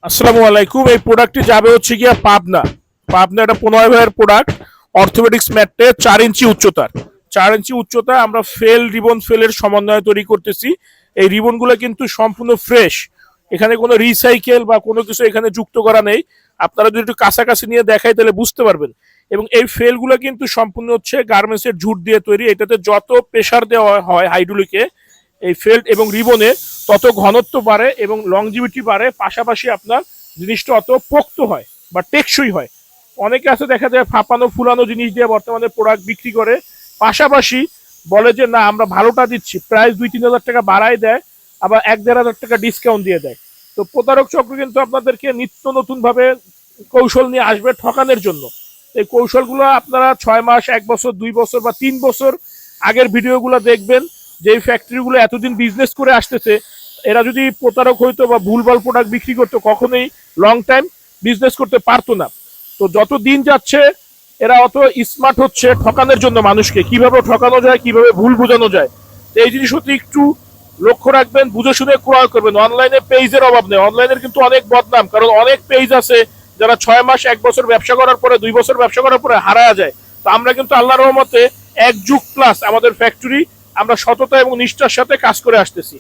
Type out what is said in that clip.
আসসালামু আলাইকুম। এই প্রোডাক্টটি যাবে হচ্ছে গিয়া পাবনা। পাবনা এটা 15 ভাইয়ের প্রোডাক্ট। অর্থোপেডিক্স ম্যাটে 4 ইঞ্চি উচ্চতার, 4 ইঞ্চি উচ্চতা। আমরা রিবন ফেলের সমন্বয়ে তৈরি করতেছি। এই রিবনগুলো কিন্তু সম্পূর্ণ ফ্রেশ, এখানে কোনো রিসাইকেল বা কোনো কিছু এখানে যুক্ত করা নেই। আপনারা যদি একটু কাছাকাছি নিয়ে দেখাই তাহলে বুঝতে পারবেন। এবং এই ফেলগুলো কিন্তু সম্পূর্ণ হচ্ছে গার্মেন্টসের জুট দিয়ে তৈরি। এটাতে যত প্রেশার দেওয়া হয় হাইড্রোলিকে এই ফেল্ট এবং রিবনে, তত ঘনত্ব বাড়ে এবং লংজিভিটি বাড়ে। পাশাপাশি আপনার জিনিসটা অত পোক্ত হয় বা টেকসই হয়। অনেকে আছে দেখা যায় ফাঁপানো ফুলানো জিনিস দিয়ে বর্তমানে প্রোডাক্ট বিক্রি করে, পাশাপাশি বলে যে না আমরা ভালোটা দিচ্ছি, প্রাইস 2-3 হাজার টাকা বাড়ায় দেয়, আবার 1-1.5 হাজার টাকা ডিসকাউন্ট দিয়ে দেয়। তো প্রতারক চক্র কিন্তু আপনাদেরকে নিত্য নতুন ভাবে কৌশল নিয়ে আসবে ঠকানোর জন্য। এই কৌশলগুলো আপনারা 6 মাস, 1 বছর, 2 বছর বা 3 বছর আগের ভিডিওগুলো দেখবেন। যে ফ্যাক্টরিগুলো এতদিন বিজনেস করে আসতেছে, এরা যদি প্রতারক হইতো বা ভুলভাল প্রোডাক্ট বিক্রি করতো, কখনোই লং টাইম বিজনেস করতে পারতো না। তো যত দিন যাচ্ছে এরা অত স্মার্ট হচ্ছে ঠকানোর জন্য মানুষকে, কিভাবে ঠকানো যায়, কিভাবে ভুল বোঝানো যায়। তো এই জিনিস হচ্ছে একটু লক্ষ্য রাখবেন, বুঝে শুনে ক্রয় করবেন। অনলাইনে পেজের অভাব নেই, অনলাইনের কিন্তু অনেক বদনাম, কারণ অনেক পেজ আছে যারা 6 মাস, 1 বছর ব্যবসা করার পরে, 2 বছর ব্যবসা করার পরে হারায়া যায়। তো আমরা কিন্তু আল্লাহর রহমতে 1 যুগ প্লাস আমাদের ফ্যাক্টরি, আমরা সততা এবং নিষ্ঠার সাথে কাজ করে আসতেছি।